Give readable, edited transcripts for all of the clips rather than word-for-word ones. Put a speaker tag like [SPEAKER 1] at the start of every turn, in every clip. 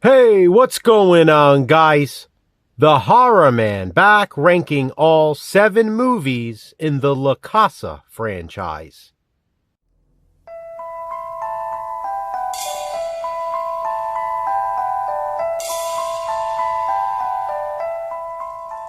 [SPEAKER 1] Hey, what's going on, guys? The Horror Man back ranking all 7 movies in the CASA franchise.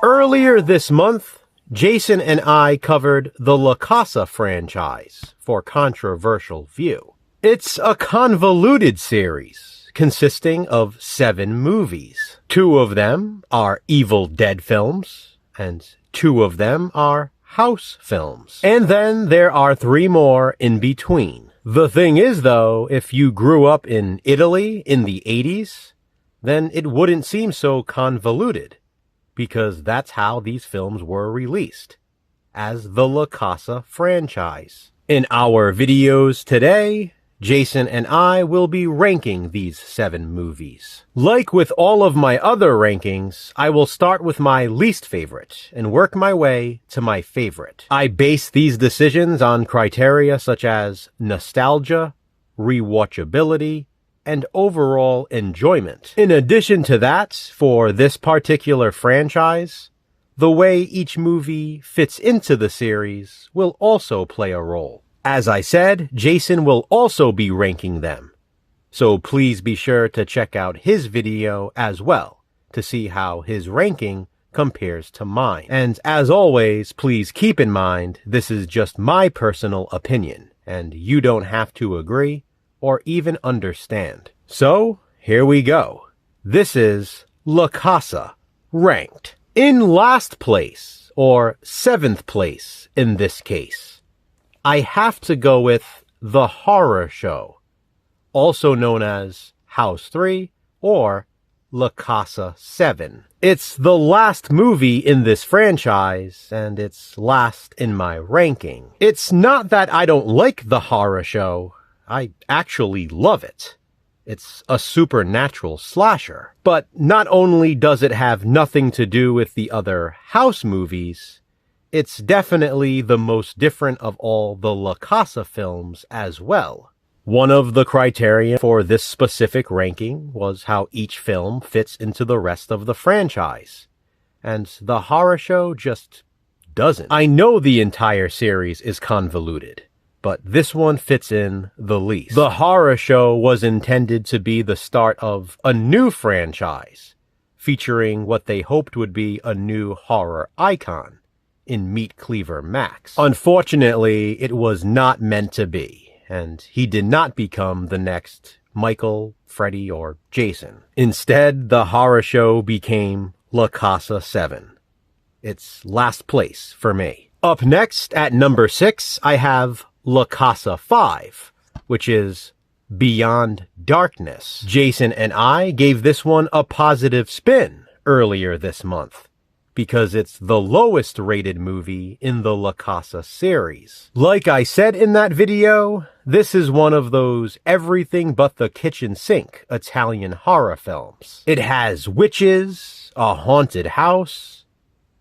[SPEAKER 1] Earlier this month, Jason and I covered the CASA franchise for Controversial View. It's a convoluted series consisting of 7 movies. 2 of them are Evil Dead films, and 2 of them are House films. And then there are 3 more in between. The thing is, though, if you grew up in Italy in the 80s, then it wouldn't seem so convoluted, because that's how these films were released, as the CASA franchise. In our videos today, Jason and I will be ranking these 7 movies. Like with all of my other rankings, I will start with my least favorite and work my way to my favorite. I base these decisions on criteria such as nostalgia, rewatchability, and overall enjoyment. In addition to that, for this particular franchise, the way each movie fits into the series will also play a role. As I said, Jason will also be ranking them, so please be sure to check out his video as well to see how his ranking compares to mine. And as always, please keep in mind this is just my personal opinion, and you don't have to agree or even understand. So, here we go. This is CASA Ranked. In last place, or 7th place in this case, I have to go with The Horror Show, also known as House 3 or CASA 7. It's the last movie in this franchise, and it's last in my ranking. It's not that I don't like The Horror Show. I actually love it. It's a supernatural slasher. But not only does it have nothing to do with the other House movies, it's definitely the most different of all the CASA films as well. One of the criteria for this specific ranking was how each film fits into the rest of the franchise, and The Horror Show just doesn't. I know the entire series is convoluted, but this one fits in the least. The Horror Show was intended to be the start of a new franchise, featuring what they hoped would be a new horror icon in Meat Cleaver Max. Unfortunately, it was not meant to be, and he did not become the next Michael, Freddy, or Jason. Instead, The Horror Show became CASA 7. It's last place for me. Up next, at number 6, I have CASA 5, which is Beyond Darkness. Jason and I gave this one a positive spin earlier this month, because it's the lowest rated movie in the CASA series. Like I said in that video, this is one of those everything but the kitchen sink Italian horror films. It has witches, a haunted house,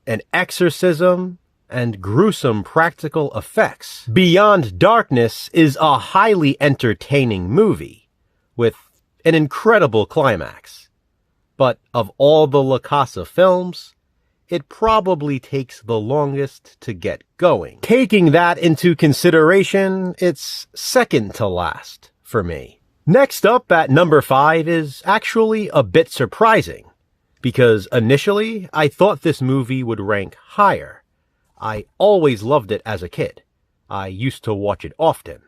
[SPEAKER 1] an exorcism, and gruesome practical effects. Beyond Darkness is a highly entertaining movie with an incredible climax. But of all the CASA films, it probably takes the longest to get going. Taking that into consideration, it's second to last for me. Next up at number 5 is actually a bit surprising, because initially I thought this movie would rank higher. I always loved it as a kid. I used to watch it often.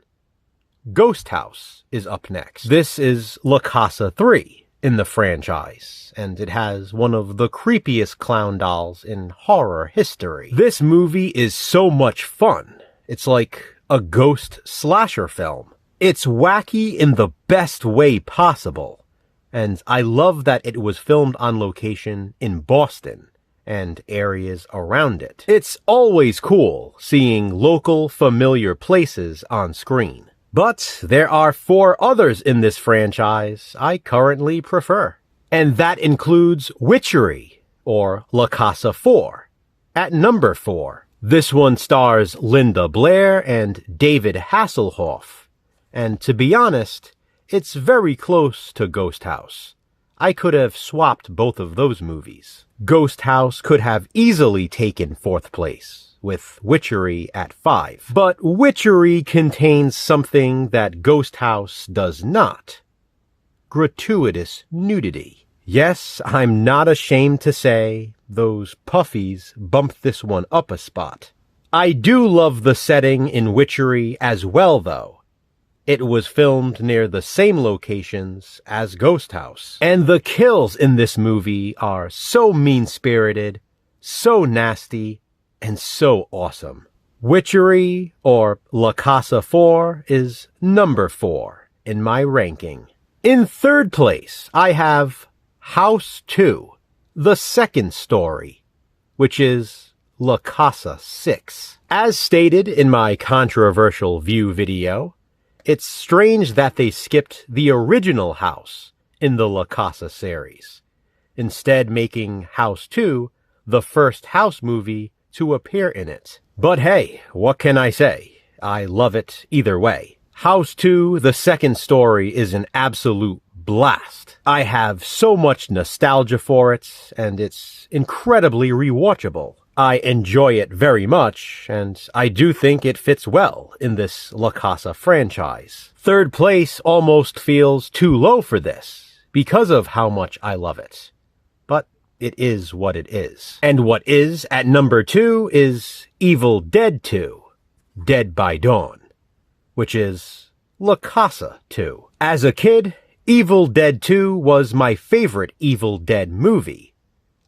[SPEAKER 1] Ghost House is up next. This is CASA 3 in the franchise, and it has one of the creepiest clown dolls in horror history. This movie is so much fun. It's like a ghost slasher film. It's wacky in the best way possible, and I love that it was filmed on location in Boston and areas around it. It's always cool seeing local, familiar places on screen. But there are 4 others in this franchise I currently prefer. And that includes Witchery, or CASA 4, at number 4. This one stars Linda Blair and David Hasselhoff. And to be honest, it's very close to Ghost House. I could have swapped both of those movies. Ghost House could have easily taken 4th place, with Witchery at 5. But Witchery contains something that Ghost House does not. Gratuitous nudity. Yes, I'm not ashamed to say those puffies bumped this one up a spot. I do love the setting in Witchery as well, though. It was filmed near the same locations as Ghost House. And the kills in this movie are so mean-spirited, so nasty, and so awesome. Witchery, or La Casa 4, is number 4 in my ranking. In 3rd place, I have House 2, the second story, which is La Casa 6. As stated in my controversial view video, it's strange that they skipped the original House in the La Casa series, instead making House 2 the first House movie to appear in it. But hey, what can I say? I love it either way. House 2, the second story, is an absolute blast. I have so much nostalgia for it, and it's incredibly rewatchable. I enjoy it very much, and I do think it fits well in this La Casa franchise. 3rd place almost feels too low for this, because of how much I love it. But it is what it is. And what is at number 2 is Evil Dead 2, Dead by Dawn, which is La Casa 2. As a kid, Evil Dead 2 was my favorite Evil Dead movie.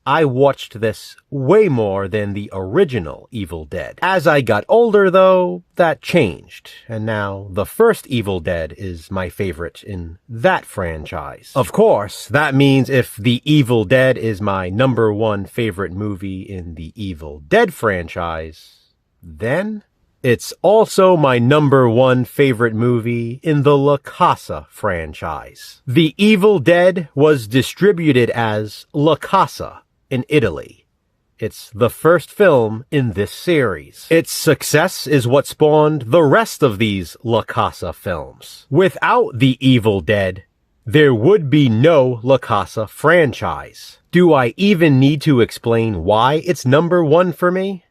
[SPEAKER 1] I watched this way more than the original Evil Dead. As I got older, though, that changed, and now the first Evil Dead is my favorite in that franchise. Of course, that means if the Evil Dead is my number 1 favorite movie in the Evil Dead franchise, then it's also my number 1 favorite movie in the La Casa franchise. The Evil Dead was distributed as La Casa in Italy. It's the first film in this series. Its success is what spawned the rest of these La Casa films. Without The Evil Dead, there would be no La Casa franchise. Do I even need to explain why it's number 1 for me?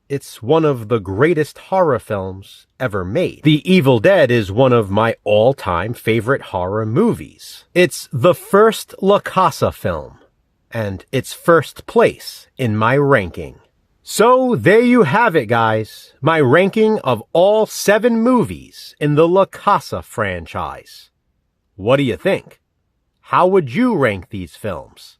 [SPEAKER 1] It's one of the greatest horror films ever made. The Evil Dead is one of my all-time favorite horror movies. It's the first La Casa film, and it's 1st place in my ranking. So there you have it, guys. My ranking of all 7 movies in the La Casa franchise. What do you think? How would you rank these films?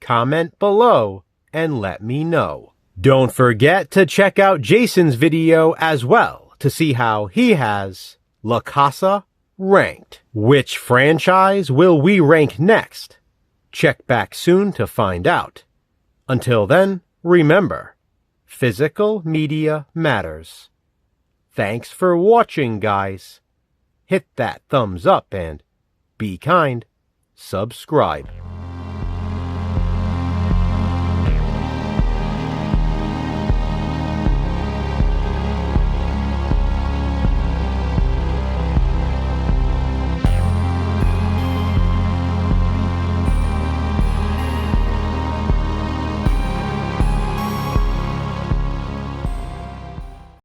[SPEAKER 1] Comment below and let me know. Don't forget to check out Jason's video as well to see how he has La Casa Ranked. Which franchise will we rank next? Check back soon to find out. Until then, remember, physical media matters. Thanks for watching, guys. Hit that thumbs up and be kind. Subscribe.